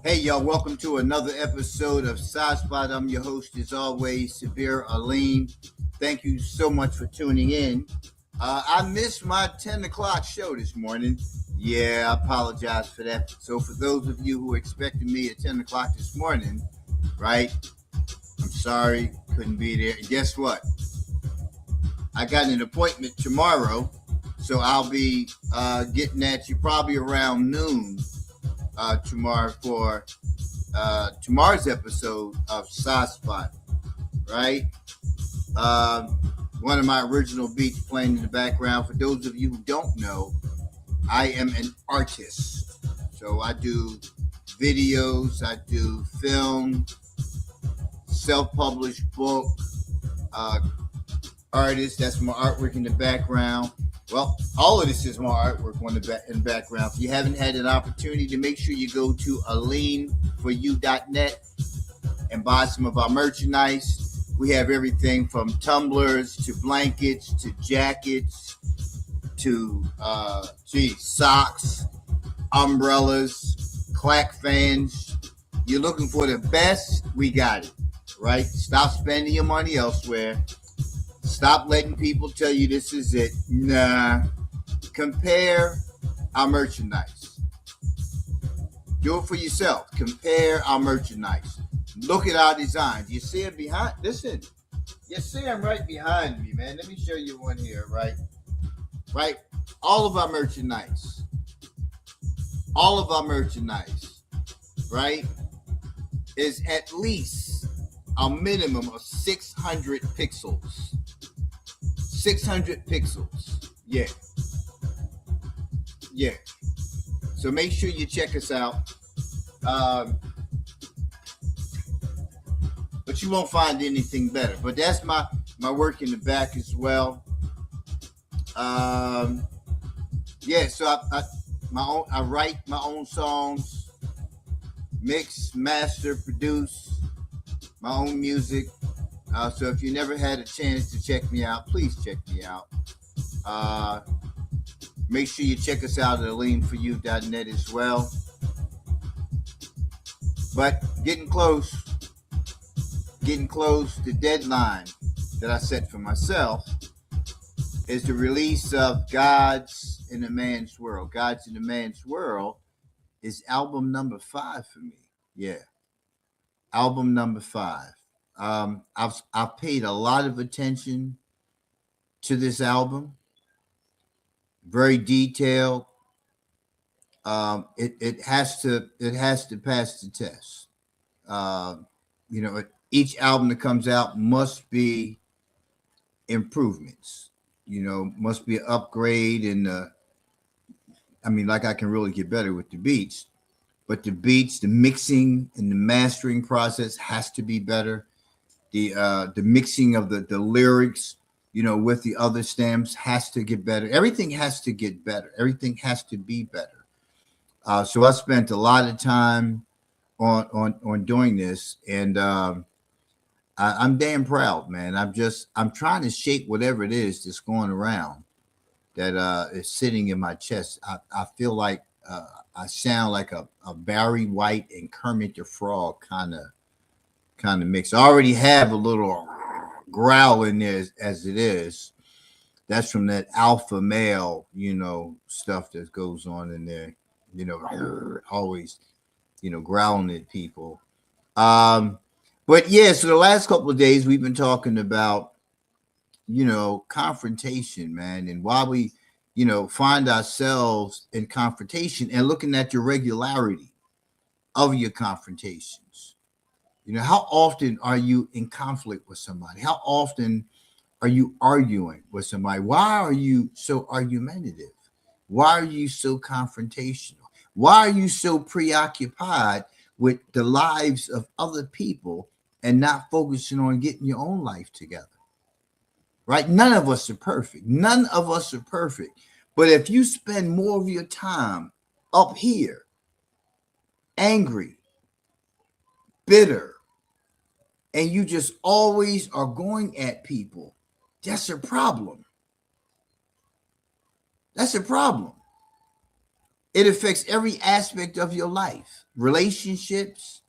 Hey, y'all, welcome to another episode of Side Spot. I'm your host, as always, Sabir Alim. Thank you so much for tuning in. I missed my 10 o'clock show this morning. Yeah, I apologize for that. So, for those of you who expected me at 10 o'clock this morning, right, I'm sorry, couldn't be there. And guess what? I got an appointment tomorrow, so I'll be getting at you probably around noon tomorrow for tomorrow's episode of Side Spot, right? Uh, One of my original beats playing in the background. For those of you who don't know, I am an artist. So I do videos, I do film, self-published book, uh, artist. That's my artwork in the background. Well, all of this is my artwork in the background. If you haven't had an opportunity to make sure you go to alimforyou.net and buy some of our merchandise. We have everything from tumblers to blankets to jackets to socks, umbrellas, clack fans. You're looking for the best, we got it, right? Stop spending your money elsewhere. Stop letting people tell you this is it. Nah. Compare our merchandise. Do it for yourself. Compare our merchandise. Look at our designs. You see it behind? Listen. You see them right behind me, man. Let me show you one here, right? Right? All of our merchandise. All of our merchandise, right, is at least a minimum of 600 pixels. 600 pixels. Yeah. Yeah. So make sure you check us out. But you won't find anything better. But that's my work in the back as well. Yeah, so I write my own songs, mix, master, produce my own music. So if you never had a chance to check me out, please check me out. Make sure you check us out at alimforyou.net as well. But getting close. The deadline that I set for myself is the release of Gods in a Man's World. Gods in a Man's World is album number 5 for me. Yeah, album number 5. I've paid a lot of attention to this album. Very detailed. It has to pass the test. Each album that comes out must be improvements. Must be an upgrade. And like I can really get better with the beats, but the beats, the mixing and the mastering process has to be better. The mixing of the lyrics, with the other stems has to get better. Everything has to get better. Everything has to be better. So I spent a lot of time on doing this, and I'm damn proud, man. I'm trying to shake whatever it is that's going around that is sitting in my chest. I feel like I sound like a Barry White and Kermit the Frog kind of mix. I already have a little growl in there as it is. That's from that alpha male, stuff that goes on in there. Always, growling at people. But yeah, so the last couple of days we've been talking about, confrontation, man, and why we, find ourselves in confrontation and looking at the regularity of your confrontations. How often are you in conflict with somebody? How often are you arguing with somebody? Why are you so argumentative? Why are you so confrontational? Why are you so preoccupied with the lives of other people and not focusing on getting your own life together? Right? None of us are perfect. None of us are perfect. But if you spend more of your time up here, angry, bitter, and you just always are going at people, that's a problem. That's a problem. It affects every aspect of your life, relationships,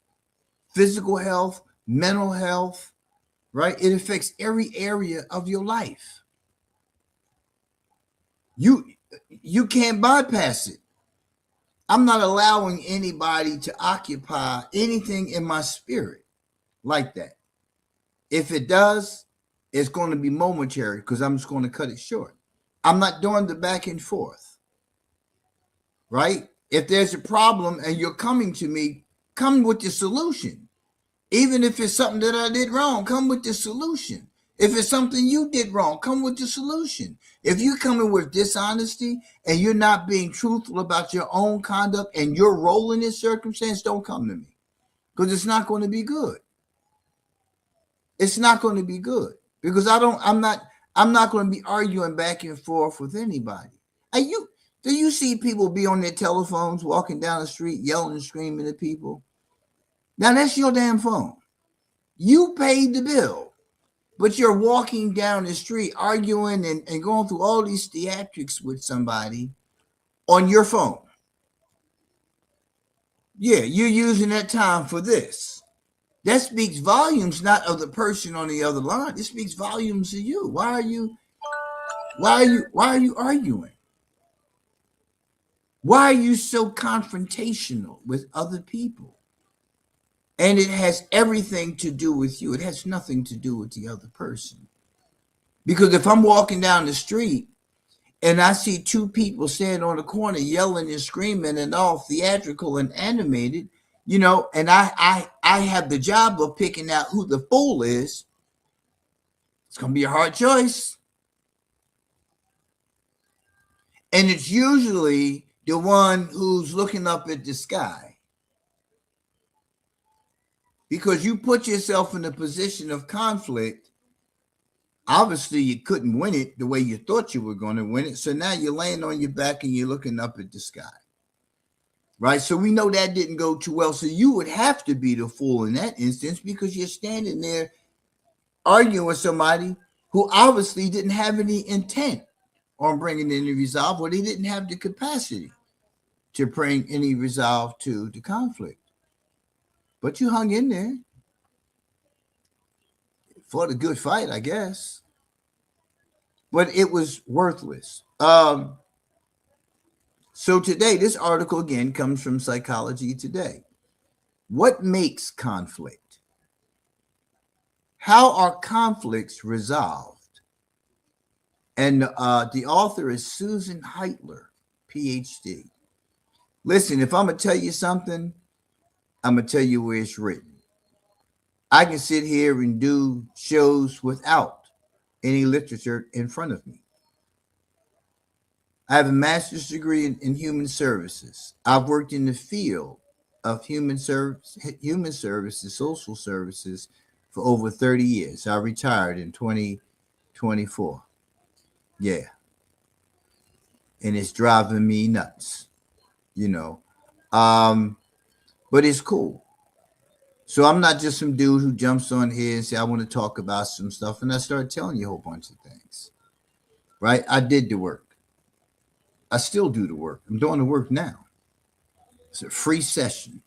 physical health, mental health, right? It affects every area of your life. You you can't bypass it. I'm not allowing anybody to occupy anything in my spirit like that. If it does, it's going to be momentary because I'm just going to cut it short. I'm not doing the back and forth, right? If there's a problem and you're coming to me, come with the solution. Even if it's something that I did wrong, come with the solution. If it's something you did wrong, come with the solution. If you're coming with dishonesty and you're not being truthful about your own conduct and your role in this circumstance, don't come to me because it's not going to be good. It's not going to be good because I'm not going to be arguing back and forth with anybody. Do you see people be on their telephones walking down the street yelling and screaming at people? Now that's your damn phone. You paid the bill, but you're walking down the street arguing and going through all these theatrics with somebody on your phone. Yeah, you're using that time for this. That speaks volumes not of the person on the other line. It speaks volumes to you. Why are you arguing? Why are you so confrontational with other people? And it has everything to do with you. It has nothing to do with the other person. Because if I'm walking down the street and I see two people standing on the corner yelling and screaming and all theatrical and animated, and I have the job of picking out who the fool is, it's going to be a hard choice. And it's usually the one who's looking up at the sky. Because you put yourself in a position of conflict. Obviously, you couldn't win it the way you thought you were going to win it. So now you're laying on your back and you're looking up at the sky. Right? So we know that didn't go too well. So you would have to be the fool in that instance because you're standing there arguing with somebody who obviously didn't have any intent on bringing any resolve, or they didn't have the capacity to bring any resolve to the conflict. But you hung in there. Fought a good fight, I guess. But it was worthless. So today, this article again comes from Psychology Today. What makes conflict? How are conflicts resolved? And the author is Susan Heitler, PhD. Listen, if I'm going to tell you something, I'm going to tell you where it's written. I can sit here and do shows without any literature in front of me. I have a master's degree in human services. I've worked in the field of human services, social services for over 30 years. I retired in 2024. Yeah. And it's driving me nuts, but it's cool. So I'm not just some dude who jumps on here and say, I want to talk about some stuff. And I start telling you a whole bunch of things, right? I did the work. I still do the work. I'm doing the work now. It's a free session,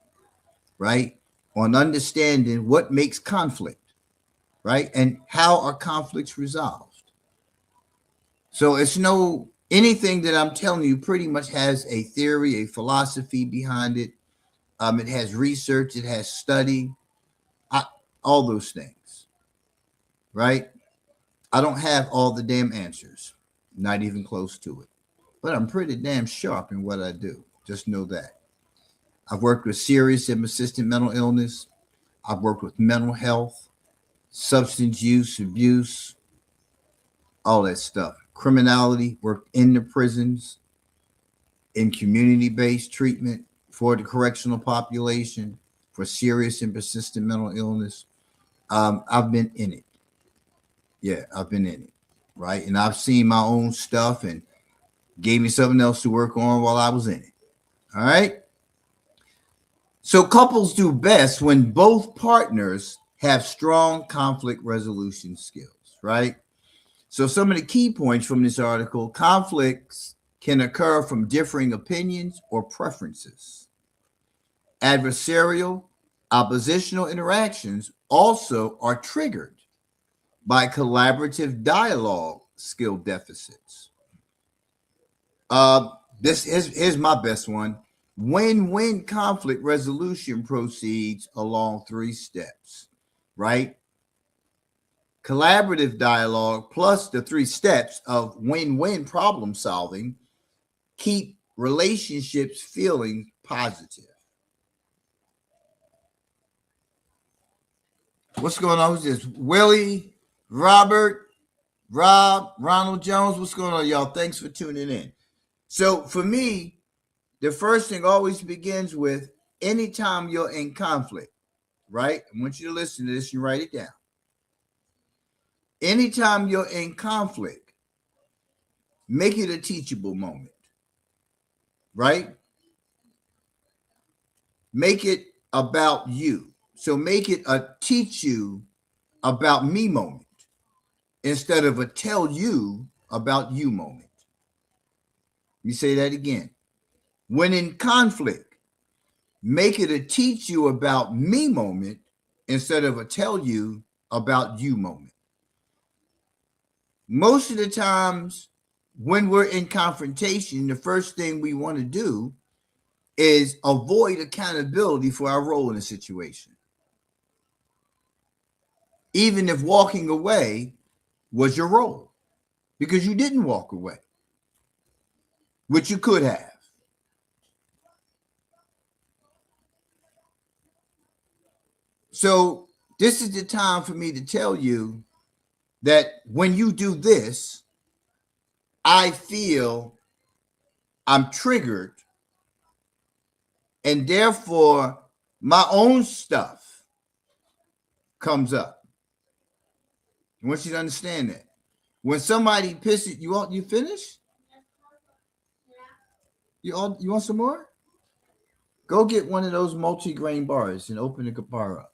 right? On understanding what makes conflict, right? And how are conflicts resolved? So it's anything that I'm telling you pretty much has a theory, a philosophy behind it. It has research, it has study, all those things, right? I don't have all the damn answers, not even close to it, but I'm pretty damn sharp in what I do. Just know that. I've worked with serious and persistent mental illness. I've worked with mental health, substance use, abuse, all that stuff. Criminality, worked in the prisons, in community-based treatment for the correctional population, for serious and persistent mental illness. I've been in it. Yeah, I've been in it, right? And I've seen my own stuff and gave me something else to work on while I was in it. All right? So couples do best when both partners have strong conflict resolution skills, right? So some of the key points from this article: conflicts can occur from differing opinions or preferences. Adversarial, oppositional interactions also are triggered by collaborative dialogue skill deficits. Here's my best one. Win-win conflict resolution proceeds along 3 steps, right? Collaborative dialogue plus the 3 steps of win-win problem solving keep relationships feeling positive. What's going on? Who's this? Willie, Robert, Rob, Ronald Jones. What's going on, y'all? Thanks for tuning in. So for me, the first thing always begins with anytime you're in conflict, right? I want you to listen to this and write it down. Anytime you're in conflict, make it a teachable moment, right? Make it about you. So make it a teach you about me moment instead of a tell you about you moment. Let me say that again. When in conflict, make it a teach you about me moment instead of a tell you about you moment. Most of the times when we're in confrontation, the first thing we want to do is avoid accountability for our role in a situation. Even if walking away was your role, because you didn't walk away, which you could have. So this is the time for me to tell you that when you do this, I feel I'm triggered, and therefore my own stuff comes up. I want you to understand that. When somebody pisses you off, you finish? You want some more? Go get one of those multi-grain bars and open the bar up.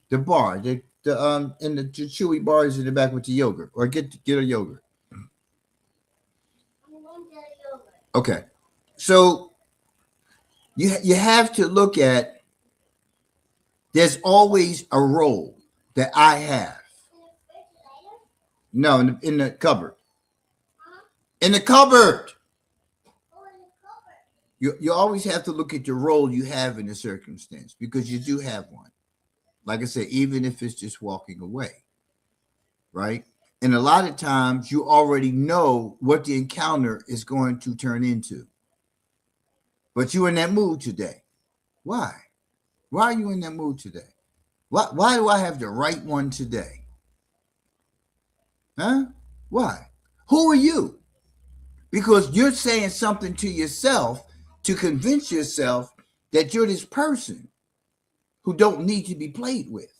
The bar, and the chewy bars in the back with the yogurt, or get a yogurt. Okay, so you have to look at. There's always a role that I have. No, in the cupboard. In the cupboard. You always have to look at the role you have in the circumstance, because you do have one. Like I said, even if it's just walking away, right? And a lot of times you already know what the encounter is going to turn into. But you're in that mood today. Why? Why are you in that mood today? Why do I have the right one today? Huh? Why? Who are you? Because you're saying something to yourself to convince yourself that you're this person who don't need to be played with.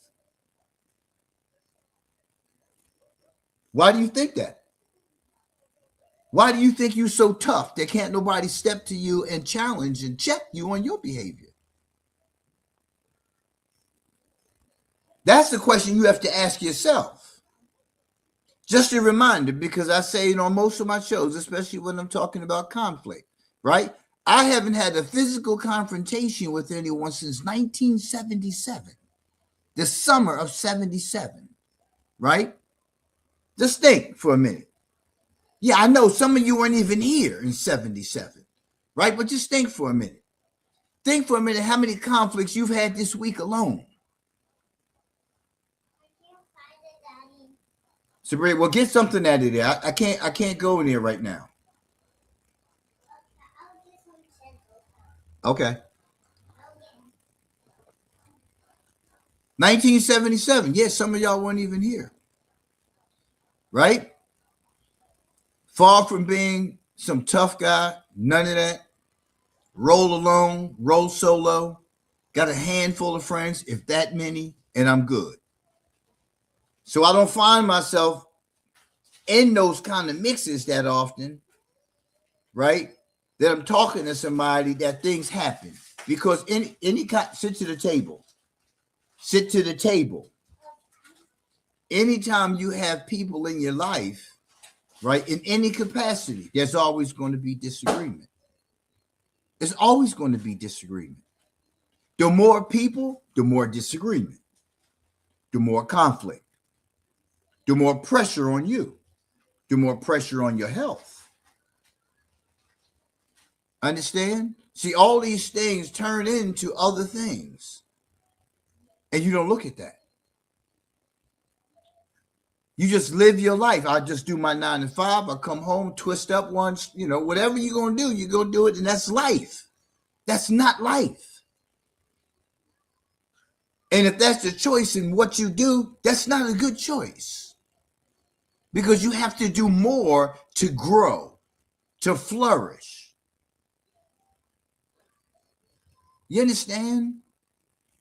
Why do you think that? Why do you think you're so tough that can't nobody step to you and challenge and check you on your behavior? That's the question you have to ask yourself. Just a reminder, because I say it on most of my shows, especially when I'm talking about conflict, right? I haven't had a physical confrontation with anyone since 1977, the summer of 77, right? Just think for a minute. Yeah, I know some of you weren't even here in 77, right? But just think for a minute. Think for a minute how many conflicts you've had this week alone. Sabrina, well, get something out of there. I can't go in there right now. Okay. 1977. Yes, some of y'all weren't even here. Right? Far from being some tough guy, none of that. Roll alone, roll solo. Got a handful of friends, if that many, and I'm good. So I don't find myself in those kind of mixes that often, right? That I'm talking to somebody that things happen. Because any kind, sit to the table. Sit to the table. Anytime you have people in your life right? In any capacity, there's always going to be disagreement. There's always going to be disagreement. The more people, the more disagreement, the more conflict, the more pressure on you, the more pressure on your health. Understand? See, all these things turn into other things, and you don't look at that. You just live your life. I just do my 9 to 5. I come home, twist up once, whatever you're going to do, you go do it, and that's life. That's not life. And if that's the choice in what you do, that's not a good choice. Because you have to do more to grow, to flourish. You understand?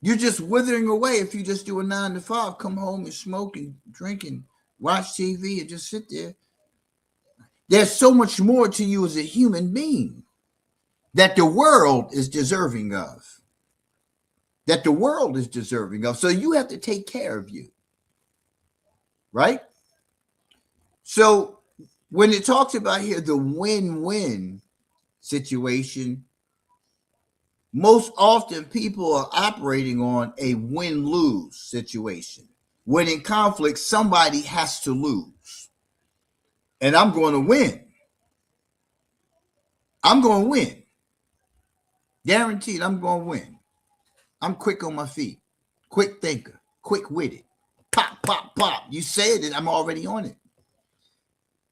You're just withering away if you just do a 9 to 5, come home and smoke and drink and watch TV and just sit there. There's so much more to you as a human being that the world is deserving of. That the world is deserving of. So you have to take care of you. Right? So when it talks about here the win-win situation, most often people are operating on a win-lose situation. When in conflict, somebody has to lose. And I'm going to win. I'm going to win. Guaranteed, I'm going to win. I'm quick on my feet. Quick thinker. Quick-witted. Pop, pop, pop. You said it, I'm already on it.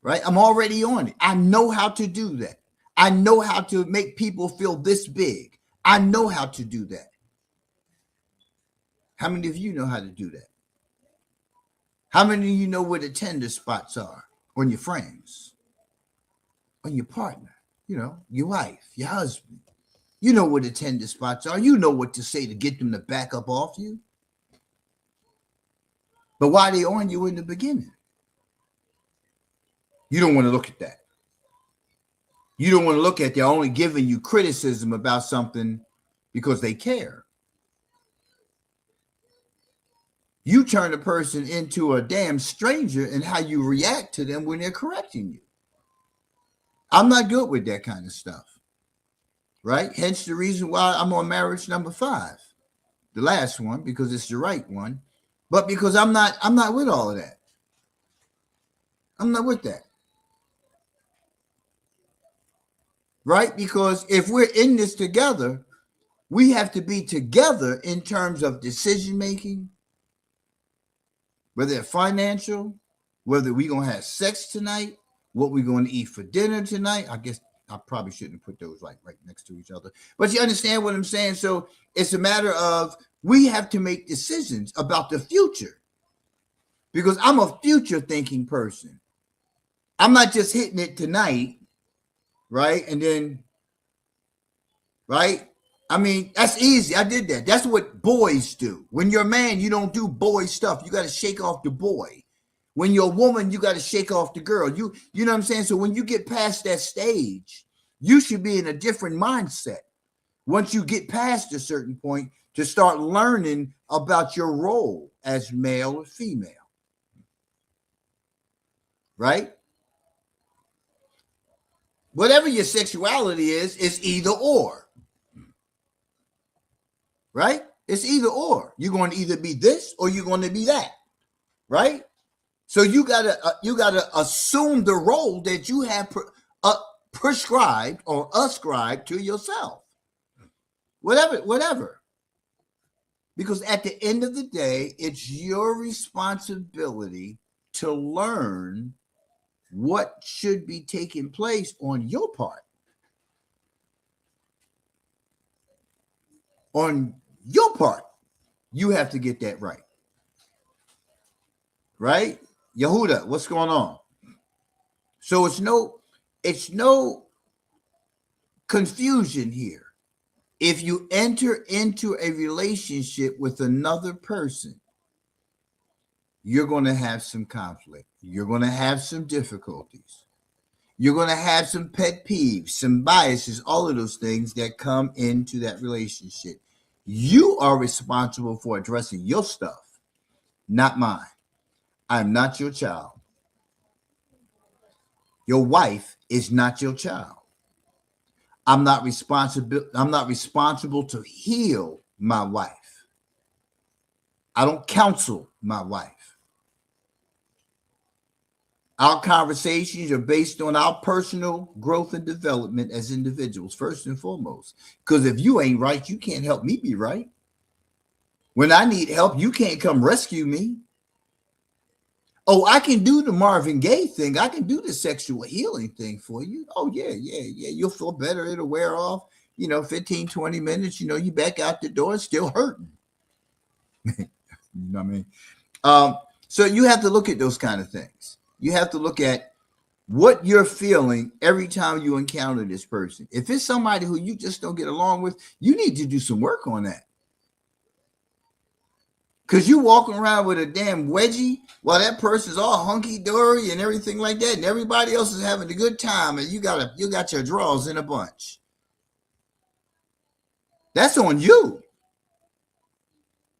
Right? I'm already on it. I know how to do that. I know how to make people feel this big. I know how to do that. How many of you know how to do that? How many of you know where the tender spots are on your friends, on your partner, your wife, your husband? You know where the tender spots are. You know what to say to get them to back up off you. But why are they on you in the beginning? You don't want to look at that. You don't want to look at they're only giving you criticism about something because they care. You turn a person into a damn stranger in how you react to them when they're correcting you. I'm not good with that kind of stuff. Right? Hence the reason why I'm on marriage number 5. The last one, because it's the right one. But because I'm not with all of that. I'm not with that. Right? Because if we're in this together, we have to be together in terms of decision making, whether it's financial, whether we're going to have sex tonight, what we're going to eat for dinner tonight. I guess I probably shouldn't put those like right next to each other. But you understand what I'm saying? So it's a matter of we have to make decisions about the future. Because I'm a future thinking person. I'm not just hitting it tonight, right? And then, right? I mean, that's easy. I did that. That's what boys do. When you're a man, you don't do boy stuff. You got to shake off the boy. When you're a woman, you got to shake off the girl. You know what I'm saying? So when you get past that stage, you should be in a different mindset. Once you get past a certain point, to start learning about your role as male or female. Right? Whatever your sexuality is, it's either or. Right? It's either or. You're going to either be this or you're going to be that. Right? So you gotta assume the role that you have prescribed or ascribed to yourself. Whatever. Because at the end of the day, it's your responsibility to learn what should be taking place on your part. On your part, you have to get that right. Right? Yehuda, what's going on? So it's no confusion here. If you enter into a relationship with another person, you're going to have some conflict. You're going to have some difficulties. You're going to have some pet peeves, some biases, all of those things that come into that relationship. You are responsible for addressing your stuff, not mine. I'm not your child. Your wife is not your child. I'm not responsible to heal my wife. I don't counsel my wife. Our conversations are based on our personal growth and development as individuals, first and foremost. Because if you ain't right, you can't help me be right. When I need help, you can't come rescue me. Oh, I can do the Marvin Gaye thing. I can do the sexual healing thing for you. Oh, yeah, yeah, yeah. You'll feel better. It'll wear off, 15, 20 minutes. You back out the door, still hurting. You know what I mean? So you have to look at those kind of things. You have to look at what you're feeling every time you encounter this person. If it's somebody who you just don't get along with, you need to do some work on that. Because you walking around with a damn wedgie while that person's all hunky-dory and everything like that, and everybody else is having a good time, and you got your drawers in a bunch. That's on you.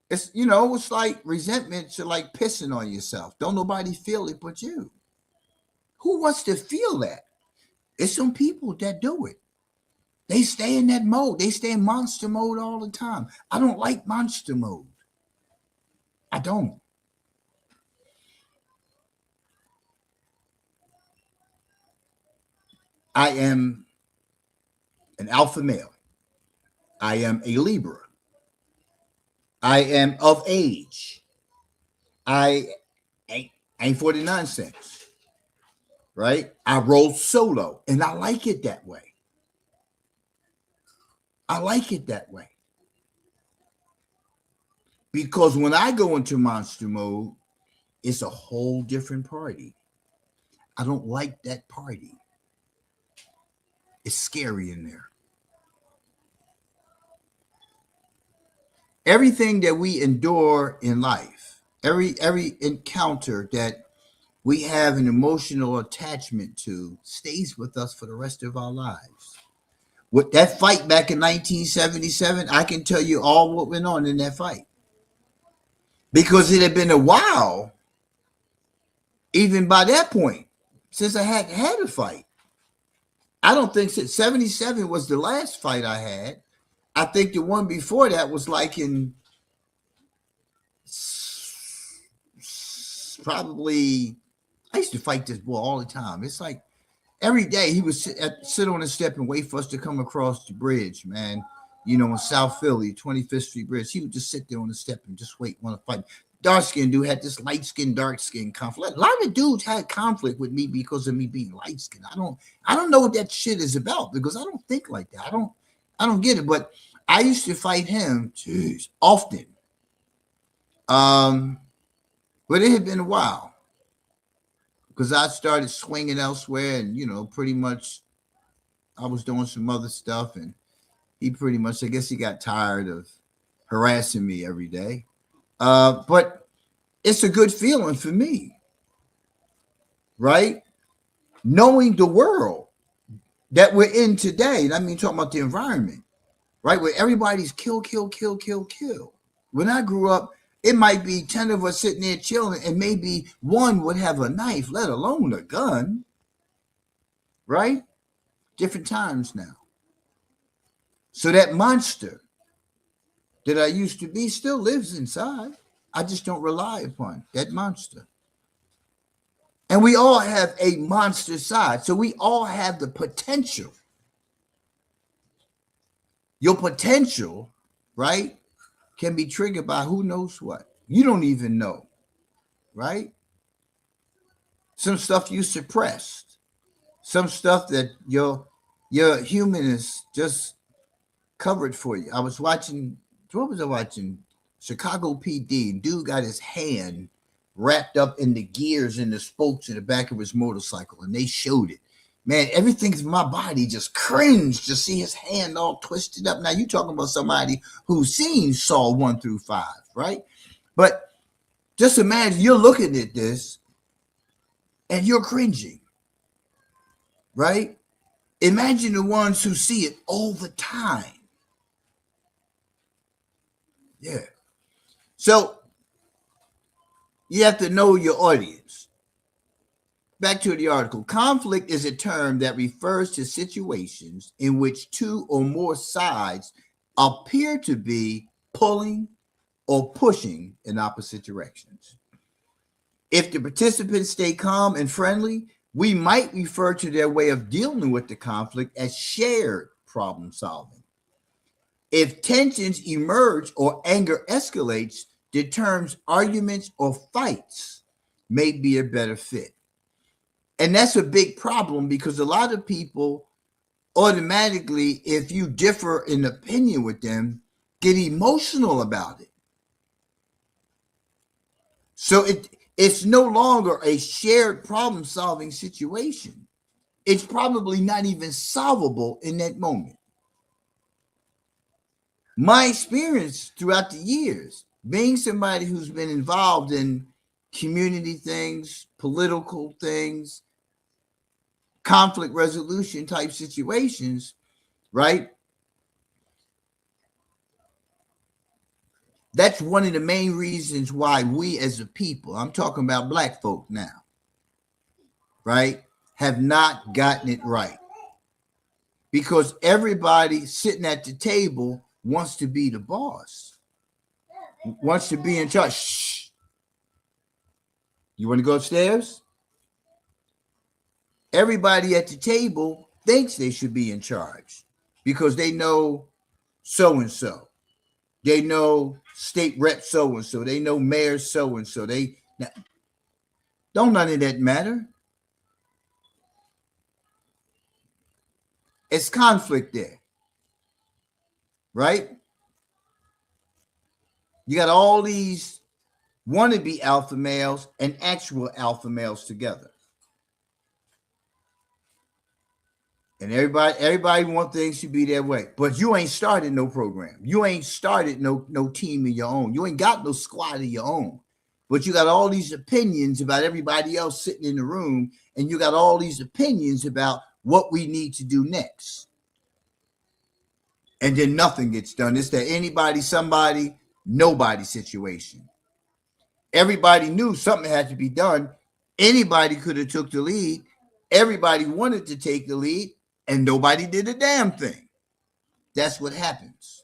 It's like resentment to like pissing on yourself. Don't nobody feel it but you. Who wants to feel that? It's some people that do it. They stay in that mode. They stay in monster mode all the time. I don't like monster mode. I don't. I am an alpha male. I am a Libra. I am of age. I ain't for the nonsense, right? I roll solo, and I like it that way. I like it that way. Because when I go into monster mode, it's a whole different party. I don't like that party. It's scary in there. Everything that we endure in life, every encounter that we have an emotional attachment to stays with us for the rest of our lives. With that fight back in 1977, I can tell you all what went on in that fight. Because it had been a while, even by that point, since I had a fight. I don't think 77 was the last fight I had. I think the one before that was like in probably, I used to fight this boy all the time. It's like every day he would sit on the step and wait for us to come across the bridge, man. In South Philly, 25th Street Bridge. He would just sit there on the step and just wait, want to fight. Dark skinned dude had this light skinned, dark skinned conflict. A lot of dudes had conflict with me because of me being light skinned. I don't know what that shit is about because I don't think like that. I don't get it. But I used to fight him, often. But it had been a while because I started swinging elsewhere, and pretty much I was doing some other stuff, and he pretty much, I guess, he got tired of harassing me every day. But it's a good feeling for me, right? Knowing the world that we're in today. And I mean, talking about the environment, right? Where everybody's kill, kill, kill, kill, kill. When I grew up, it might be 10 of us sitting there chilling, and maybe one would have a knife, let alone a gun, right? Different times now. So that monster that I used to be still lives inside. I just don't rely upon that monster. And we all have a monster side. So we all have the potential. Your potential, right, can be triggered by who knows what. You don't even know, right? Some stuff you suppressed. Some stuff that your human is just covered for you. What was I watching? Chicago PD. Dude got his hand wrapped up in the gears and the spokes in the back of his motorcycle, and they showed it. Man, everything's in my body just cringed to see his hand all twisted up. Now you talking about somebody who's seen Saw 1 through 5, right? But just imagine you're looking at this and you're cringing, right? Imagine the ones who see it all the time. Yeah. So you have to know your audience. back to the article. Conflict is a term that refers to situations in which two or more sides appear to be pulling or pushing in opposite directions. If the participants stay calm and friendly, we might refer to their way of dealing with the conflict as shared problem solving. If tensions emerge or anger escalates, the terms arguments or fights may be a better fit. And that's a big problem because a lot of people automatically, if you differ in opinion with them, get emotional about it. So it's no longer a shared problem solving situation. It's probably not even solvable in that moment. My experience throughout the years, being somebody who's been involved in community things, political things, conflict resolution type situations, right? That's one of the main reasons why we as a people, I'm talking about black folk now, right, have not gotten it right. Because everybody sitting at the table wants to be the boss, wants to be in charge. Shh. You want to go upstairs? Everybody at the table thinks they should be in charge because they know so-and-so. They know state rep so-and-so. They know mayor so-and-so. Don't none of that matter. It's conflict there, right? You got all these wannabe alpha males and actual alpha males together. And everybody want things to be their way. But you ain't started no program. You ain't started no team of your own. You ain't got no squad of your own. But you got all these opinions about everybody else sitting in the room, and you got all these opinions about what we need to do next. And then nothing gets done. It's that anybody, somebody, nobody situation. Everybody knew something had to be done. Anybody could have took the lead. Everybody wanted to take the lead, and nobody did a damn thing. That's what happens.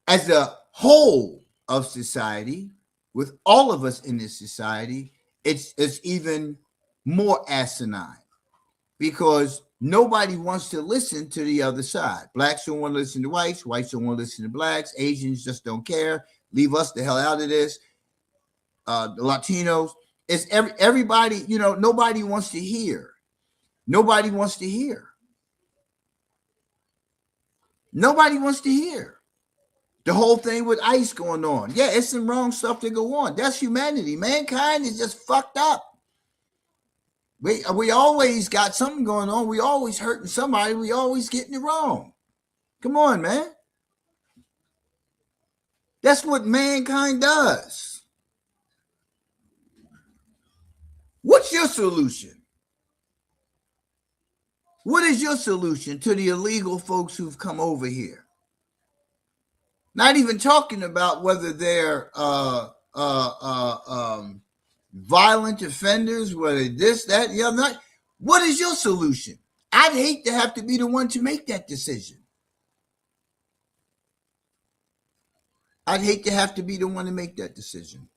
As a whole of society, with all of us in this society, it's even more asinine because nobody wants to listen to the other side. Blacks don't want to listen to whites. Whites don't want to listen to blacks. Asians just don't care. Leave us the hell out of this. The Latinos. It's everybody, nobody wants to hear. Nobody wants to hear. Nobody wants to hear. The whole thing with ICE going on. Yeah, it's some wrong stuff that go on. That's humanity. Mankind is just fucked up. We always got something going on. We always hurting somebody. We always getting it wrong. Come on, man. That's what mankind does. What's your solution? What is your solution to the illegal folks who've come over here? Not even talking about whether they're violent offenders, whether this, that, the other. What is your solution? I'd hate to have to be the one to make that decision. I'd hate to have to be the one to make that decision.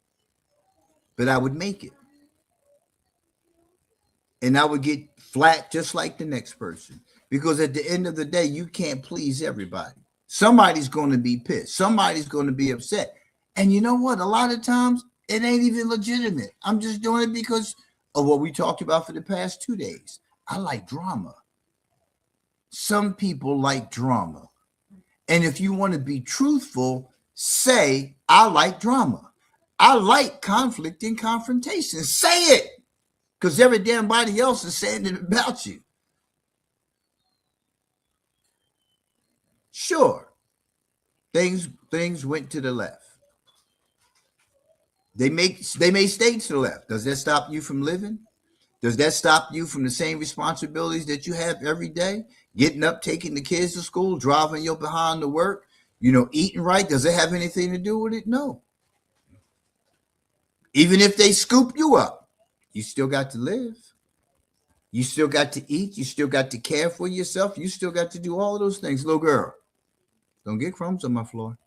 But I would make it. And I would get flat just like the next person. Because at the end of the day, you can't please everybody. Somebody's going to be pissed. Somebody's going to be upset. And you know what? A lot of times, it ain't even legitimate. I'm just doing it because of what we talked about for the past 2 days. I like drama. Some people like drama. And if you want to be truthful, say, I like drama. I like conflict and confrontation. Say it. Because every damn body else is saying it about you. Sure, things went to the left. They may stay to the left. Does that stop you from living? Does that stop you from the same responsibilities that you have every day? Getting up, taking the kids to school, driving your behind to work, eating right. Does it have anything to do with it? No. Even if they scoop you up, You still got to live. You still got to eat. You still got to care for yourself. You still got to do all of those things. Little girl, don't get crumbs on my floor.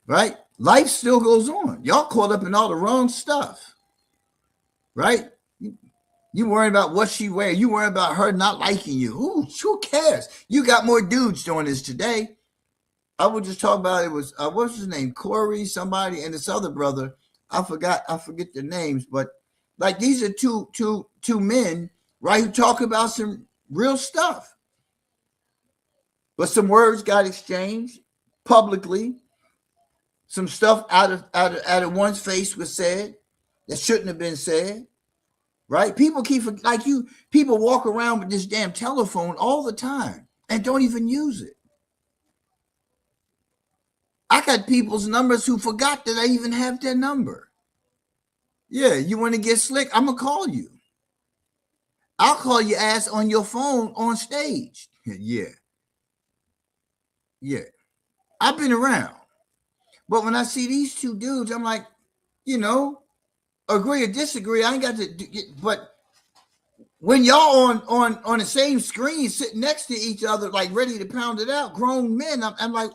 Right? Life still goes on. Y'all caught up in all the wrong stuff. Right? You worrying about what she wear. You worrying about her not liking you. Who cares? You got more dudes doing this today. I would just talk about it was what's his name? Corey, somebody, and this other brother. I forget their names, but like these are two men, right, who talk about some real stuff. But some words got exchanged publicly. Some stuff out of one's face was said that shouldn't have been said. Right? People people walk around with this damn telephone all the time and don't even use it. I got people's numbers who forgot that I even have their number. Yeah, you want to get slick? I'm going to call you. I'll call your ass on your phone on stage. Yeah. I've been around. But when I see these two dudes, I'm like, agree or disagree. I ain't got to get, but when y'all on the same screen sitting next to each other, like ready to pound it out, grown men, I'm like,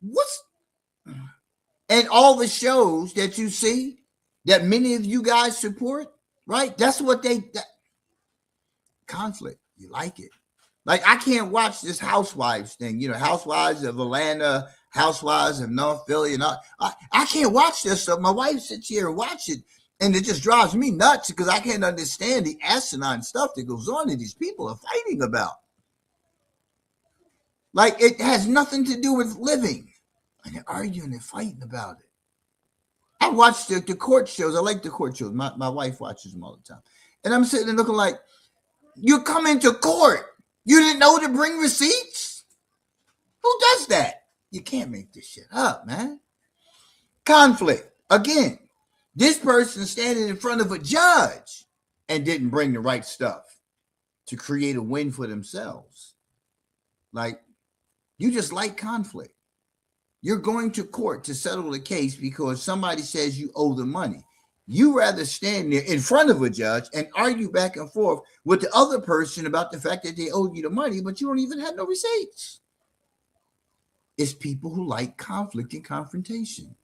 what's, and all the shows that you see that many of you guys support, right? That's what conflict. You like it. Like, I can't watch this Housewives thing, Housewives of Atlanta, Housewives of North Philly, and I can't watch this stuff. My wife sits here and watches it, and it just drives me nuts because I can't understand the asinine stuff that goes on that these people are fighting about. Like, it has nothing to do with living, and they're arguing and fighting about it. I watch the court shows. I like the court shows. My wife watches them all the time, and I'm sitting there looking like, you come into court. You didn't know to bring receipts? Who does that? You can't make this shit up, man. Conflict. Again, this person standing in front of a judge and didn't bring the right stuff to create a win for themselves. Like, you just like conflict. You're going to court to settle the case because somebody says you owe them money. You rather stand there in front of a judge and argue back and forth with the other person about the fact that they owed you the money, but you don't even have no receipts. It's people who like conflict and confrontation.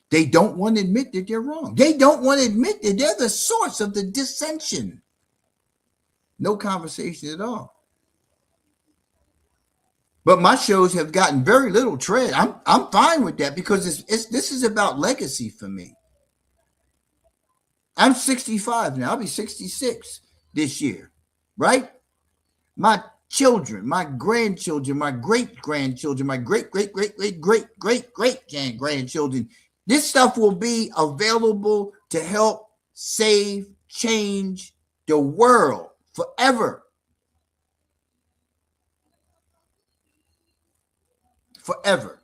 They don't want to admit that they're wrong. They don't want to admit that they're the source of the dissension. No conversation at all. But my shows have gotten very little tread. I'm fine with that because this is about legacy for me. I'm 65 now. I'll be 66 this year, right? My children, my grandchildren, my great-grandchildren, my great-great-great-great-great-great-grandchildren, this stuff will be available to help save, change the world forever. Forever.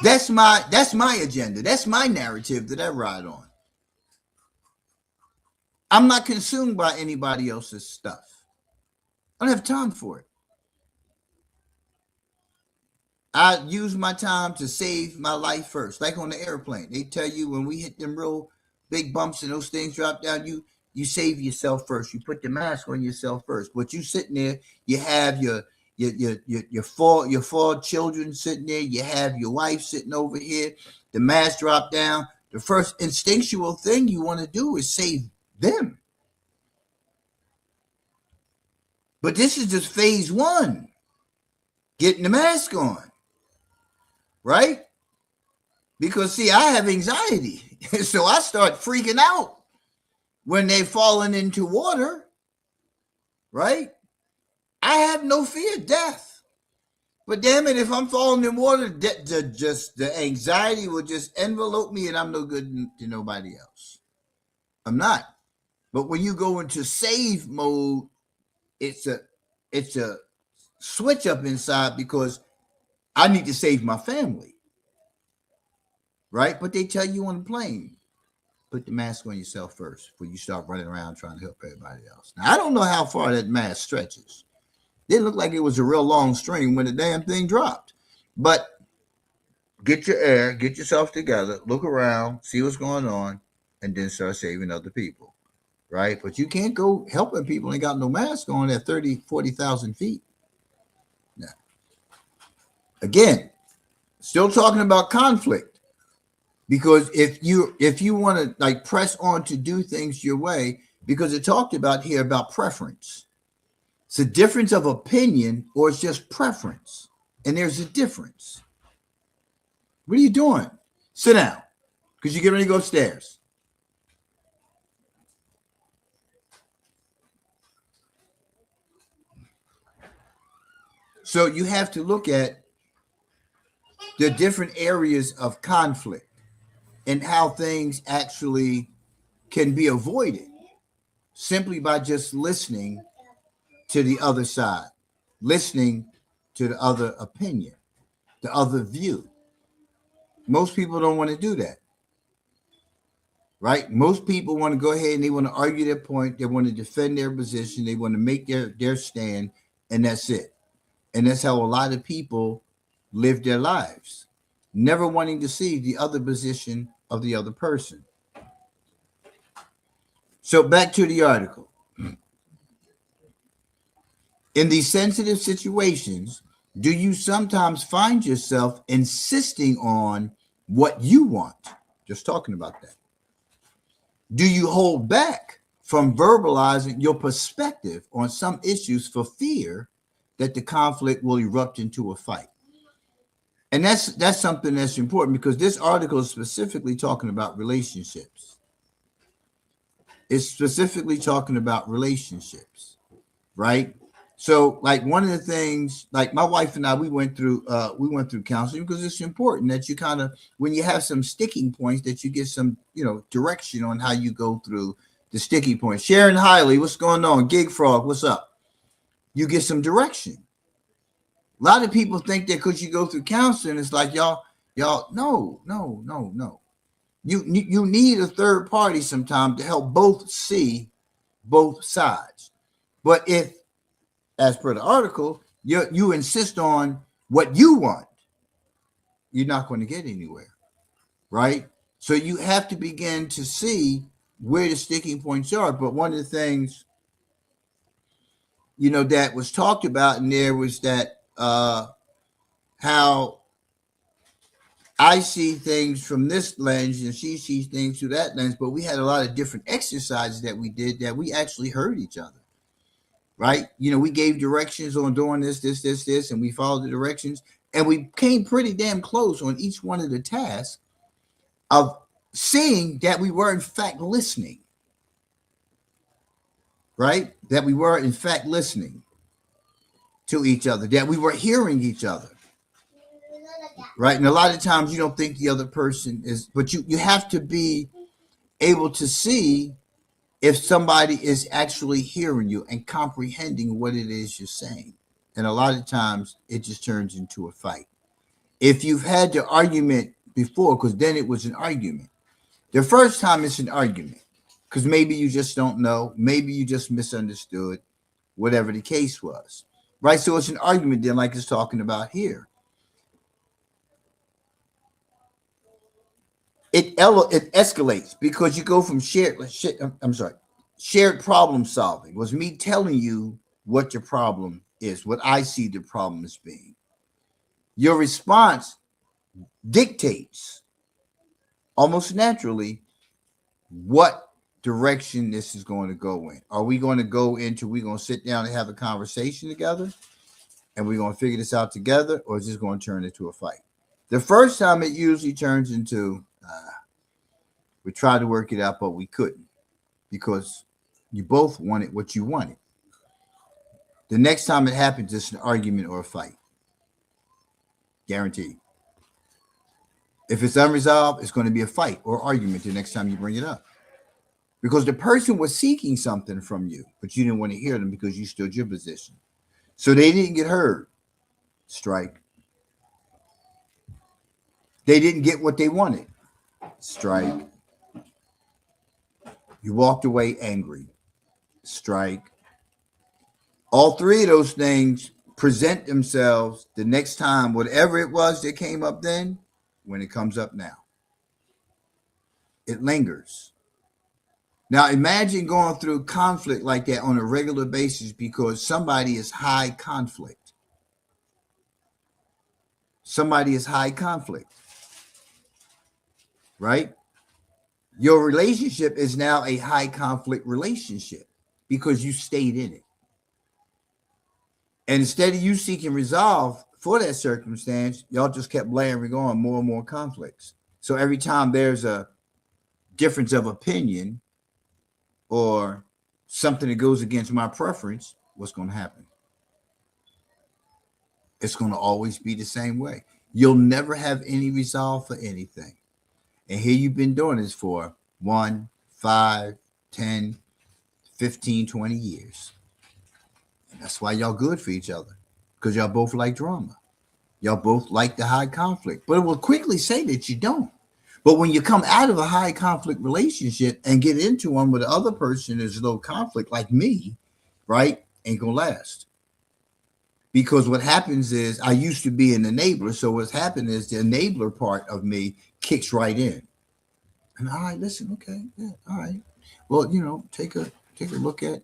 That's my agenda. That's my narrative that I ride on. I'm not consumed by anybody else's stuff. I don't have time for it. I use my time to save my life first. Like on the airplane, they tell you when we hit them real big bumps and those things drop down, you save yourself first. You put the mask on yourself first. But you sitting there, you have your four children sitting there. You have your wife sitting over here. The mask drop down. The first instinctual thing you want to do is save them. But this is just phase one. Getting the mask on. Right? Because, see, I have anxiety. So I start freaking out when they're falling into water. Right? I have no fear of death. But damn it, if I'm falling in water, the anxiety will just envelope me and I'm no good to nobody else. I'm not. But when you go into save mode, it's a switch up inside because I need to save my family. Right? But they tell you on the plane, put the mask on yourself first before you start running around trying to help everybody else. Now, I don't know how far that mask stretches. It didn't look like it was a real long string when the damn thing dropped. But get your air, get yourself together, look around, see what's going on, and then start saving other people. Right? But you can't go helping people ain't got no mask on at 30, 40,000 feet. Now, again, still talking about conflict. Because if you want to like press on to do things your way, because it talked about here about preference. It's a difference of opinion or it's just preference. And there's a difference. What are you doing? Sit down. Because you're getting ready to go upstairs. So you have to look at the different areas of conflict and how things actually can be avoided simply by just listening to the other side, listening to the other opinion, the other view. Most people don't want to do that, right? Most people want to go ahead and they want to argue their point. They want to defend their position. They want to make their stand, and that's it. And that's how a lot of people live their lives, never wanting to see the other position of the other person. So back to the article. In these sensitive situations, do you sometimes find yourself insisting on what you want? Just talking about that. Do you hold back from verbalizing your perspective on some issues for fear that the conflict will erupt into a fight? And that's something that's important because this article is specifically talking about relationships. It's specifically talking about relationships, right? So, like one of the things, like my wife and I, we went through counseling because it's important that you kind of, when you have some sticking points, that you get some, direction on how you go through the sticky points. Sharon Hiley, what's going on? Gig Frog, what's up? You get some direction. A lot of people think that because you go through counseling, it's like y'all, no. You need a third party sometimes to help both see both sides. But if, as per the article, you insist on what you want, you're not going to get anywhere, right? So you have to begin to see where the sticking points are. But one of the things, that was talked about in there was that how I see things from this lens and she sees things through that lens, but we had a lot of different exercises that we did that we actually heard each other. Right? We gave directions on doing this, and we followed the directions, and we came pretty damn close on each one of the tasks of seeing that we were in fact listening. Right? That we were in fact listening to each other, that we were hearing each other. Right? And a lot of times you don't think the other person is, but you have to be able to see if somebody is actually hearing you and comprehending what it is you're saying. And a lot of times it just turns into a fight. If you've had the argument before, because then it was an argument. The first time it's an argument, because maybe you just don't know, maybe you just misunderstood, whatever the case was. Right? So it's an argument then, like it's talking about here. It escalates because you go from shared problem solving was me telling you what your problem is, what I see the problem as being. Your response dictates almost naturally what direction this is going to go in. Are we going to go into, we're going to sit down and have a conversation together and we're going to figure this out together, or is this going to turn into a fight? The first time it usually turns into, we tried to work it out, but we couldn't because you both wanted what you wanted. The next time it happens, it's an argument or a fight. Guaranteed. If it's unresolved, it's going to be a fight or argument the next time you bring it up. Because the person was seeking something from you, but you didn't want to hear them because you stood your position. So they didn't get heard. Strike. They didn't get what they wanted. Strike. You walked away angry. Strike. All three of those things present themselves the next time, whatever it was that came up then, when it comes up now. It lingers. Now imagine going through conflict like that on a regular basis because somebody is high conflict. Somebody is high conflict, right? Your relationship is now a high conflict relationship because you stayed in it. And instead of you seeking resolve for that circumstance, y'all just kept layering on more and more conflicts. So every time there's a difference of opinion or something that goes against my preference, what's going to happen? It's going to always be the same way. You'll never have any resolve for anything. And here you've been doing this for 1, 5, 10, 15, 20 years. And that's why y'all good for each other, because y'all both like drama. Y'all both like the high conflict, but it will quickly say that you don't. But when you come out of a high conflict relationship and get into one where the other person is low conflict, like me, right, ain't gonna last. Because what happens is I used to be an enabler. So what's happened is the enabler part of me kicks right in. And all right, listen, okay, yeah, all right. Well, take a look at,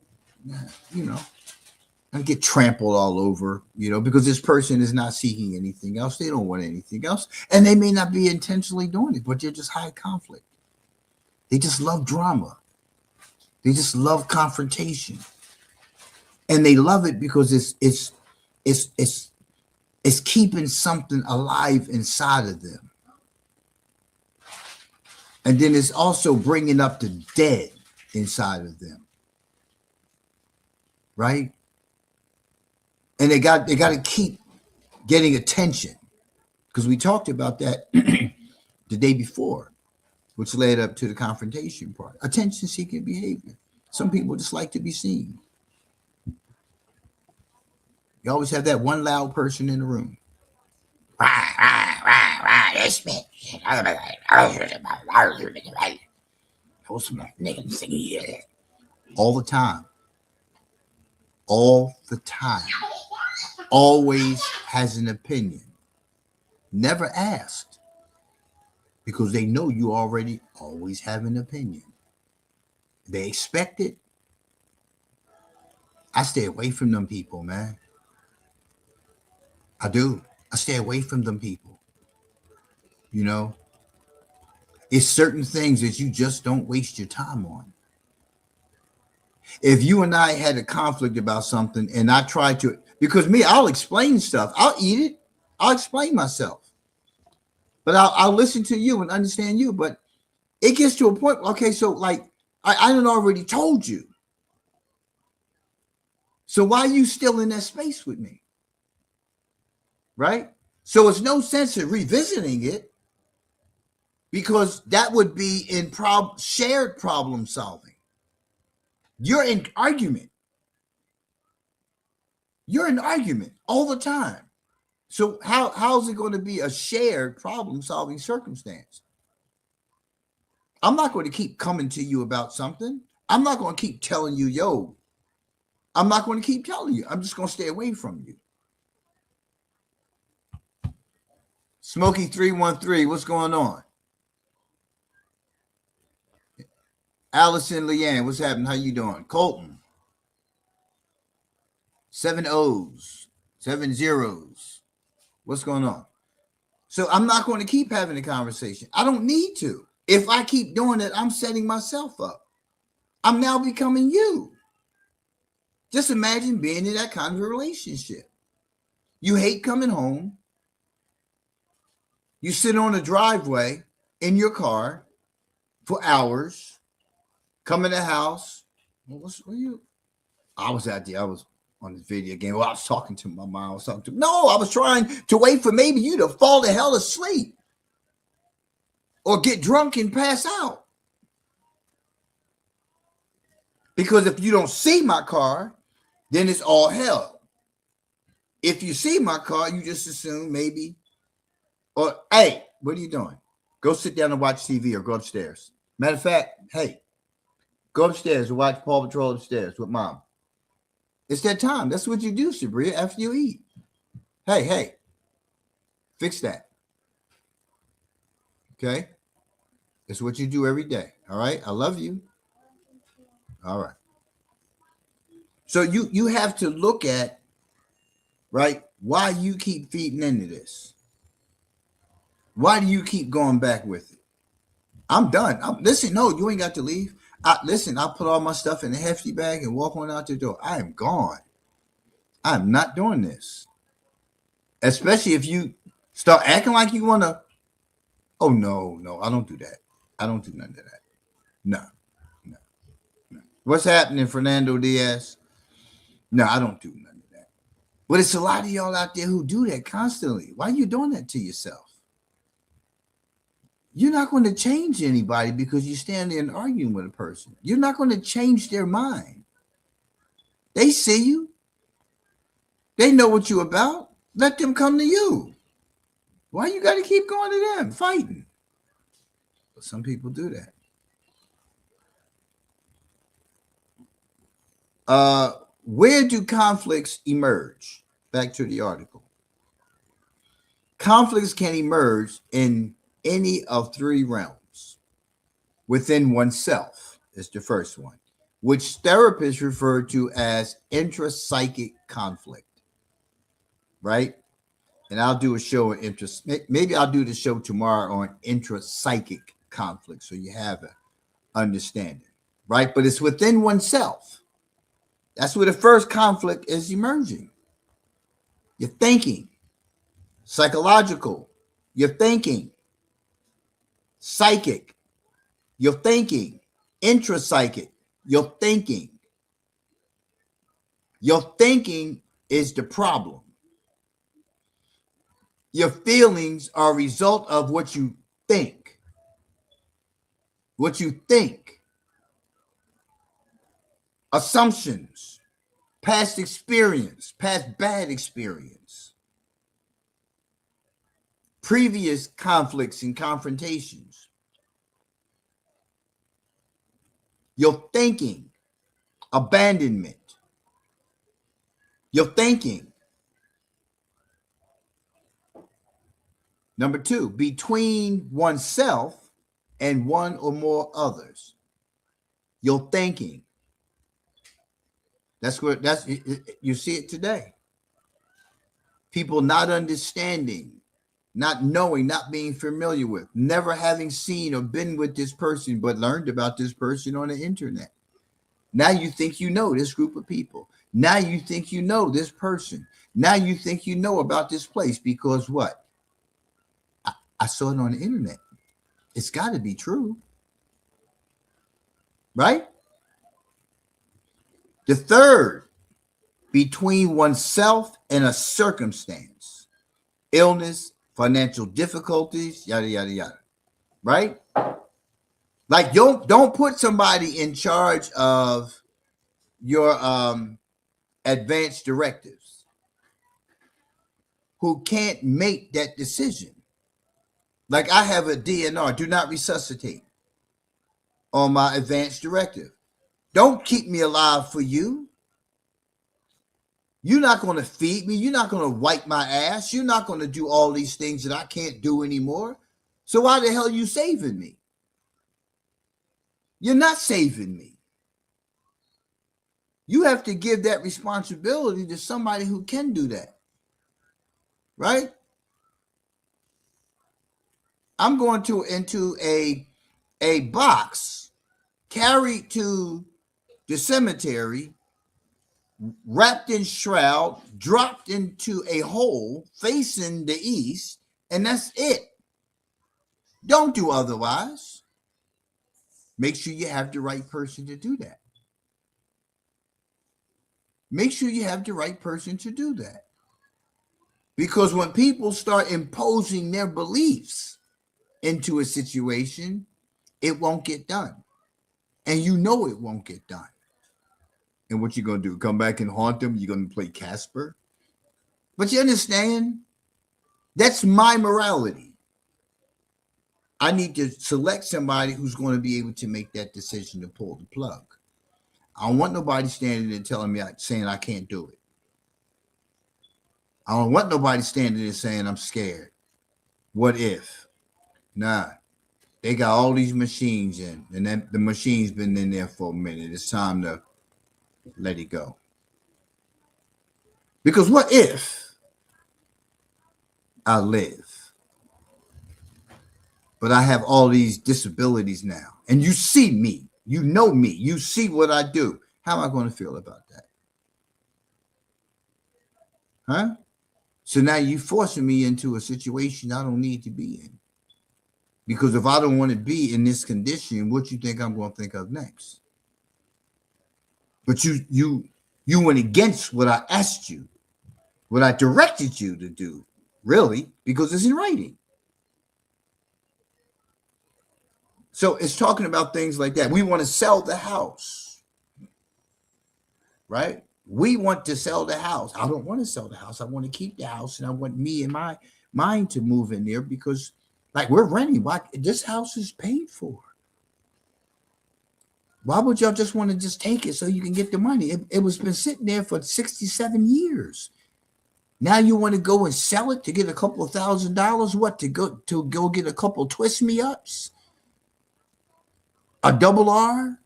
and get trampled all over, because this person is not seeking anything else. They don't want anything else. And they may not be intentionally doing it, but they're just high conflict. They just love drama. They just love confrontation. And they love it because it's keeping something alive inside of them. And then it's also bringing up the dead inside of them. Right? And they got to keep getting attention, because we talked about that the day before, which led up to the confrontation part. Attention-seeking behavior. Some people just like to be seen. You always have that one loud person in the room. All the time. All the time. Always has an opinion. Never asked, because they know you already always have an opinion. They expect it. I stay away from them people, man. I do. I stay away from them people. It's certain things that you just don't waste your time on. If you and I had a conflict about something and I tried to, because me, I'll explain stuff. I'll eat it. I'll explain myself. But I'll listen to you and understand you. But it gets to a point, okay, so like, I done already told you. So why are you still in that space with me? Right? So it's no sense in revisiting it, because that would be in shared problem solving. You're in argument. You're in argument all the time. So how is it going to be a shared problem solving circumstance? I'm not going to keep coming to you about something. I'm not going to keep telling you, yo. I'm not going to keep telling you. I'm just going to stay away from you. Smokey 313, what's going on? Allison Leanne, what's happening? How you doing? Colton. 7 O's, 7 zeros. What's going on? So I'm not going to keep having a conversation. I don't need to. If I keep doing it, I'm setting myself up. I'm now becoming you. Just imagine being in that kind of a relationship. You hate coming home. You sit on a driveway in your car for hours. Come in the house. I was out there. I was on the video game. Well, I was talking to my mom. I was trying to wait for maybe you to fall the hell asleep or get drunk and pass out. Because if you don't see my car, then it's all hell. If you see my car, you just assume maybe, or hey, what are you doing? Go sit down and watch TV or go upstairs. Matter of fact, hey, go upstairs and watch Paw Patrol upstairs with mom. It's that time. That's what you do, Sabria, after you eat. Hey, fix that. Okay? It's what you do every day. All right? I love you. All right. So you have to look at, right, why you keep feeding into this. Why do you keep going back with it? I'm done. Listen, no, you ain't got to leave. Listen, I put all my stuff in a hefty bag and walk on out the door. I am gone. I'm not doing this. Especially if you start acting like you want to. Oh, no, I don't do that. I don't do none of that. No, no, no. What's happening, Fernando Diaz? No, I don't do none of that. But it's a lot of y'all out there who do that constantly. Why are you doing that to yourself? You're not going to change anybody because you stand there and arguing with a person. You're not going to change their mind. They see you. They know what you're about. Let them come to you. Why you got to keep going to them, fighting? But some people do that. Where do conflicts emerge? Back to the article. Conflicts can emerge in any of three realms. Within oneself is the first one, which therapists refer to as intrapsychic conflict. Right? And I'll do a show on maybe I'll do the show tomorrow on intrapsychic conflict so you have an understanding. Right? But it's within oneself. That's where the first conflict is emerging. You're thinking, psychological, you're thinking, psychic, you're thinking, intrapsychic, you're thinking. Your thinking is the problem. Your feelings are a result of what you think. What you think. Assumptions, past experience, past bad experience, previous conflicts and confrontations. Your thinking, abandonment. Your thinking. Number two, between oneself and one or more others. Your thinking. You see it today. People not understanding, not knowing, not being familiar with, never having seen or been with this person, but learned about this person on the internet. Now you think you know this group of people. Now you think you know this person. Now you think you know about this place because what? I saw it on the internet. It's got to be true. Right? The third, between oneself and a circumstance, illness, financial difficulties, yada, yada, yada. Right? Like don't put somebody in charge of your advanced directives who can't make that decision. Like I have a DNR, do not resuscitate, on my advanced directive. Don't keep me alive for you. You're not going to feed me. You're not going to wipe my ass. You're not going to do all these things that I can't do anymore. So why the hell are you saving me? You're not saving me. You have to give that responsibility to somebody who can do that. Right? I'm going into a box, carried to the cemetery, wrapped in shroud, dropped into a hole facing the east, and that's it. Don't do otherwise. Make sure you have the right person to do that. Make sure you have the right person to do that. Because when people start imposing their beliefs into a situation, it won't get done. And you know it won't get done. And what you going to do? Come back and haunt them? You're going to play Casper? But you understand? That's my morality. I need to select somebody who's going to be able to make that decision to pull the plug. I don't want nobody standing there telling me, saying I can't do it. I don't want nobody standing there saying I'm scared. What if? Nah. They got all these machines in, and then the machine's been in there for a minute. It's time to let it go. Because what if I live, but I have all these disabilities now, and you see me, you know me, you see what I do. How am I going to feel about that? Huh? So now you're forcing me into a situation I don't need to be in. Because if I don't want to be in this condition, what you think I'm going to think of next? But you went against what I asked you, what I directed you to do, really, because it's in writing. So it's talking about things like that. We want to sell the house, right? We want to sell the house. I don't want to sell the house. I want to keep the house, and I want me and my mind to move in there because, like, we're renting. Why this house is paid for? Why would y'all just want to just take it so you can get the money? It was been sitting there for 67 years. Now you want to go and sell it to get a couple of $1,000? What, to go get a couple twist me ups? A double R?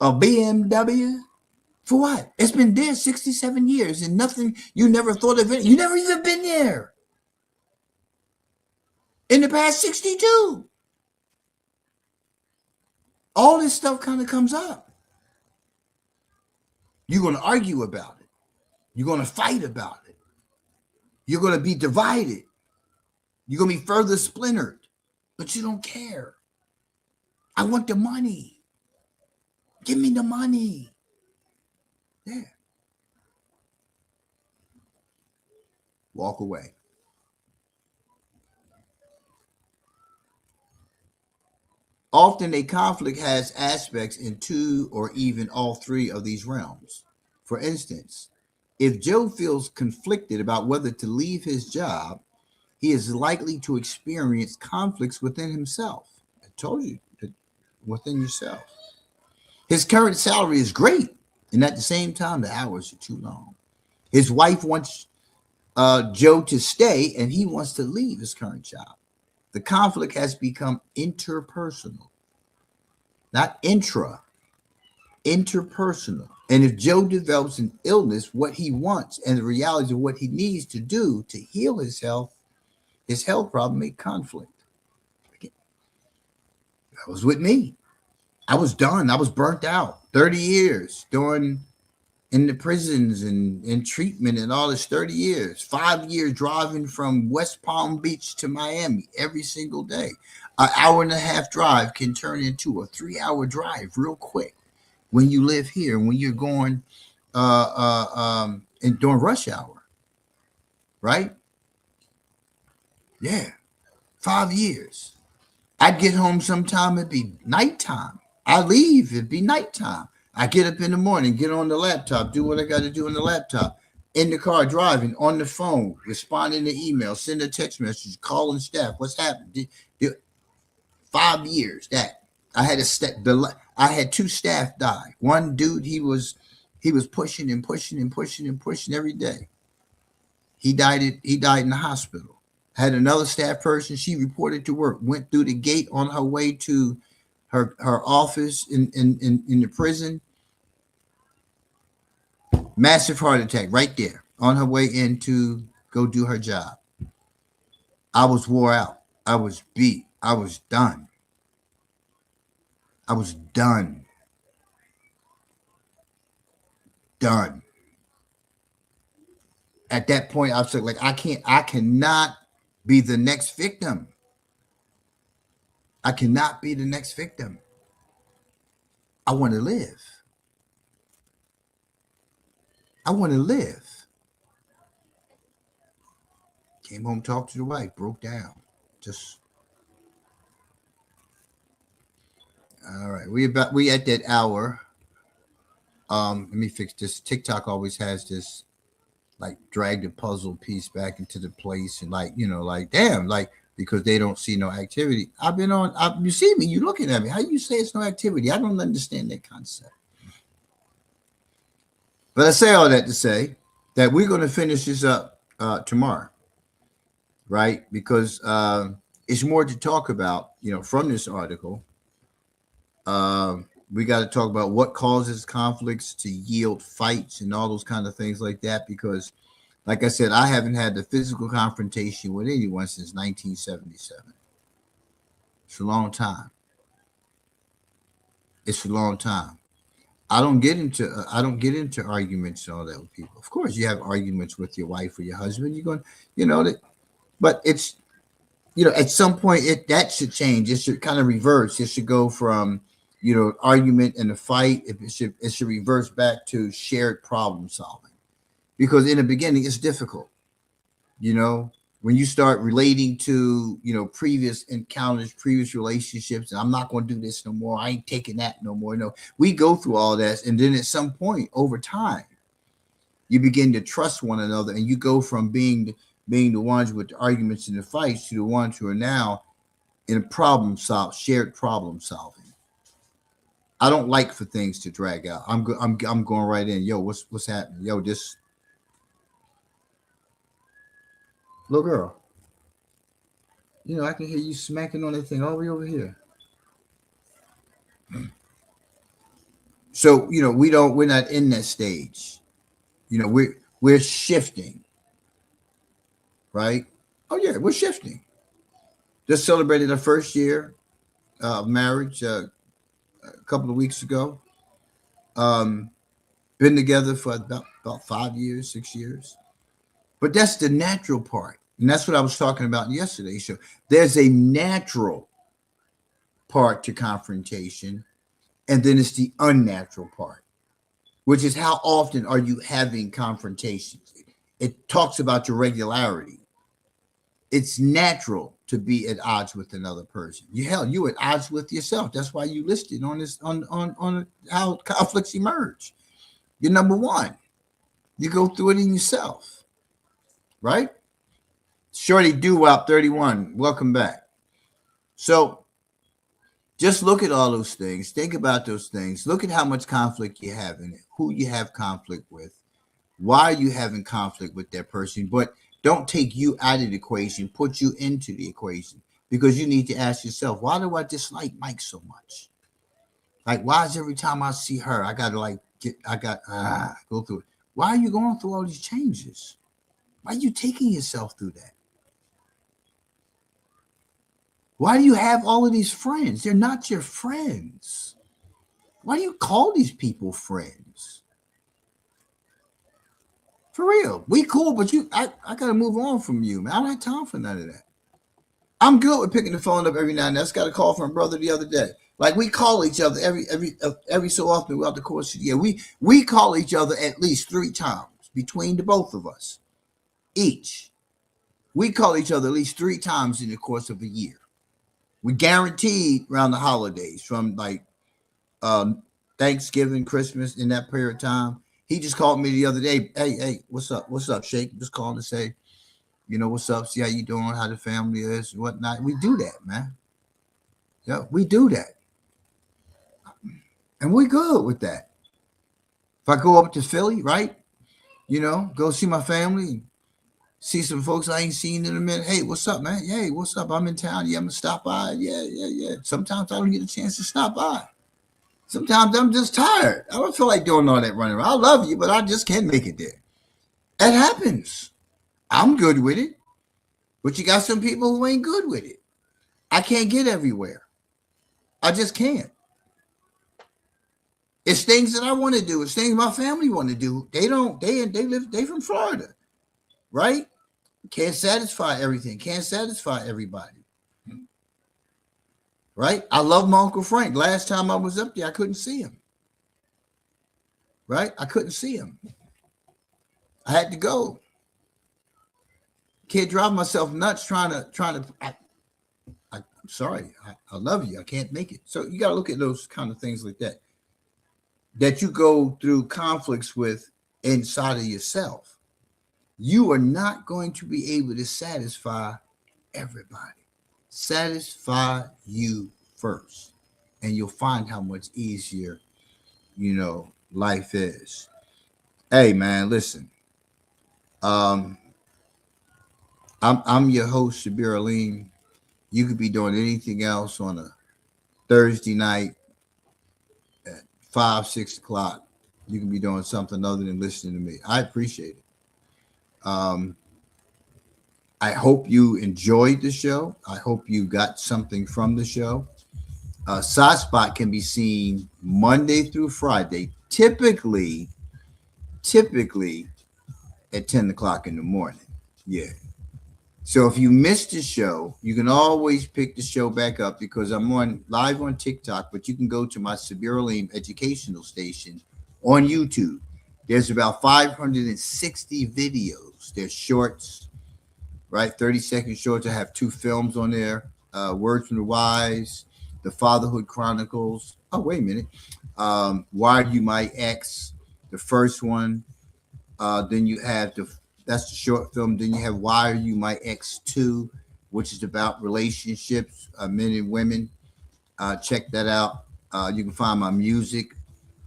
A BMW? For what? It's been there 67 years and nothing, you never thought of it. You never even been there. In the past 62. All this stuff kind of comes up. You're going to argue about it. You're going to fight about it. You're going to be divided. You're going to be further splintered. But you don't care. I want the money. Give me the money. Yeah. Walk away. Often a conflict has aspects in two or even all three of these realms. For instance, if Joe feels conflicted about whether to leave his job, he is likely to experience conflicts within himself. I told you, within yourself. His current salary is great, and at the same time, the hours are too long. His wife wants Joe to stay, and he wants to leave his current job. The conflict has become interpersonal, not interpersonal. And if Joe develops an illness, what he wants and the reality of what he needs to do to heal his health problem make conflict. That was with me. I was done. I was burnt out. 30 years doing in the prisons and in treatment and all this 30 years. 5 years driving from West Palm Beach to Miami every single day. An hour and a half drive can turn into a 3-hour drive real quick when you live here, when you're going and during rush hour, right? Yeah, 5 years. I'd get home sometime, it'd be nighttime. I leave, it'd be nighttime. I get up in the morning, get on the laptop, do what I got to do on the laptop. In the car, driving, on the phone, responding to emails, send a text message, calling staff. What's happening? 5 years. That I had I had 2 staff die. One dude, he was pushing and pushing and pushing and pushing every day. He died in the hospital. Had another staff person, she reported to work, went through the gate on her way to her office in the prison. Massive heart attack right there on her way in to go do her job. I was wore out. I was beat. I was done. I was done. Done. At that point, I was like, I cannot be the next victim. I cannot be the next victim. I want to live. I want to live. Came home, talked to the wife, broke down. Just all right. We at that hour. Let me fix this. TikTok always has this like drag the puzzle piece back into the place and like, like damn, like because they don't see no activity. I've been on you see me, you looking at me. How you say it's no activity? I don't understand that concept. But I say all that to say that we're going to finish this up tomorrow, right? Because it's more to talk about, from this article. We got to talk about what causes conflicts to yield fights and all those kind of things like that. Because, like I said, I haven't had the physical confrontation with anyone since 1977. It's a long time. It's a long time. I don't get into arguments and all that with people. Of course, you have arguments with your wife or your husband. You're going, that, but it's at some point that should change. It should kind of reverse. It should go from argument and a fight. It should reverse back to shared problem solving, because in the beginning it's difficult. you know when you start relating to previous encounters, previous relationships, and I'm not going to do this no more, I ain't taking that no more. We go through all that, and then at some point over time you begin to trust one another, and you go from being the ones with the arguments and the fights to the ones who are now in shared problem solving. I don't like for things to drag out. I'm going right in. Yo, what's happening? Yo, this little girl. I can hear you smacking on that thing all the way over here. So we're not in that stage. We're shifting, right? Oh yeah, we're shifting. Just celebrated our first year of marriage a couple of weeks ago. Um, been together for about 5 years, 6 years. But that's the natural part. And that's what I was talking about in yesterday's show. There's a natural part to confrontation, and then it's the unnatural part, which is how often are you having confrontations? It talks about your regularity. It's natural to be at odds with another person. You at odds with yourself. That's why you listed on this on how conflicts emerge. You're number one. You go through it in yourself, right? Shorty Doo-Wop 31, welcome back. So just look at all those things. Think about those things. Look at how much conflict you have in it, who you have conflict with, why are you having conflict with that person. But don't take you out of the equation, put you into the equation, because you need to ask yourself, why do I dislike Mike so much? Like, why is every time I see her, I got to go through it? Why are you going through all these changes? Why are you taking yourself through that? Why do you have all of these friends? They're not your friends. Why do you call these people friends? For real. We cool, but I got to move on from you, man. I don't have time for none of that. I'm good with picking the phone up every now and then. I just got a call from a brother the other day. Like, we call each other every so often throughout the course of the year. We call each other at least 3 times between the both of us. Each. We call each other at least 3 times in the course of a year. We guaranteed around the holidays, from like Thanksgiving, Christmas, in that period of time. He just called me the other day. Hey, what's up, Shake? Just calling to say, what's up? See how you doing? How the family is, and whatnot. We do that, man. Yeah, we do that, and we good with that. If I go up to Philly, right? Go see my family, see some folks I ain't seen in a minute. Hey, what's up, man? Hey, what's up? I'm in town. Yeah, I'm gonna stop by. Yeah. Sometimes I don't get a chance to stop by. Sometimes I'm just tired. I don't feel like doing all that running around. I love you, but I just can't make it there. It happens. I'm good with it. But you got some people who ain't good with it. I can't get everywhere. I just can't. It's things that I want to do. It's things my family want to do. They don't. They from Florida, right? Can't satisfy everything. Can't satisfy everybody. Right? I love my Uncle Frank. Last time I was up there, I couldn't see him. Right? I couldn't see him. I had to go. Can't drive myself nuts trying to. I'm sorry. I love you. I can't make it. So you got to look at those kind of things like that. That you go through conflicts with inside of yourself. You are not going to be able to satisfy everybody. Satisfy you first, and you'll find how much easier life is. Hey man, listen. I'm your host, Shabir Aleem. You could be doing anything else on a Thursday night at 5, 6 o'clock. You can be doing something other than listening to me. I appreciate it. Um, I hope you enjoyed the show. I hope you got something from the show. Side Spot can be seen Monday through Friday, typically at 10 o'clock in the morning. Yeah. So if you missed the show, you can always pick the show back up because I'm on live on TikTok, but you can go to my Sabir Aleem educational station on YouTube. There's about 560 videos. There's shorts, right? 30-second shorts. I have 2 films on there. Words from the Wise, The Fatherhood Chronicles. Oh, wait a minute. Why Are You My Ex? The first one. Then you have that's the short film. Then you have Why Are You My Ex 2, which is about relationships, men and women. Check that out. You can find my music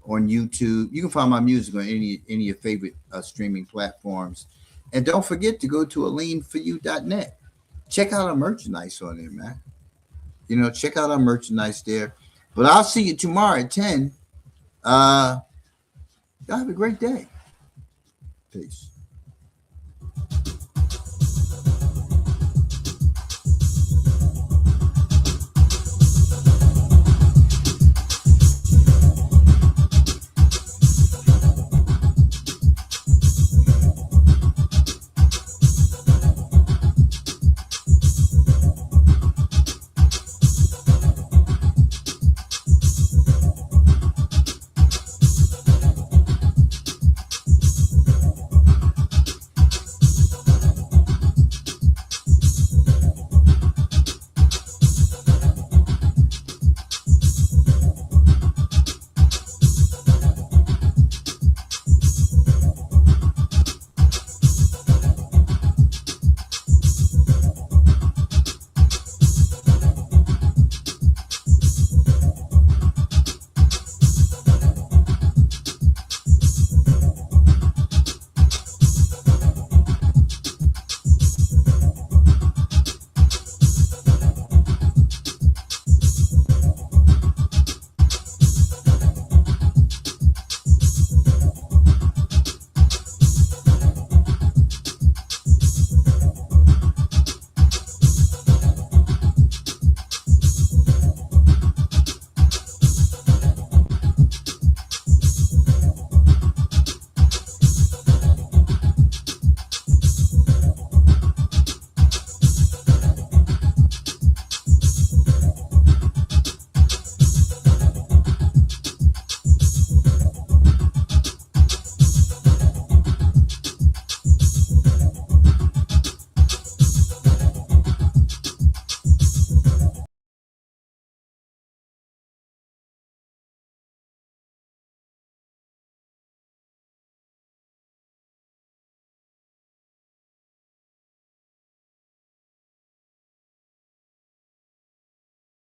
on YouTube. You can find my music on any of your favorite streaming platforms. And don't forget to go to aleemforyou.net. Check out our merchandise on there, man. Check out our merchandise there. But I'll see you tomorrow at 10. Y'all have a great day. Peace.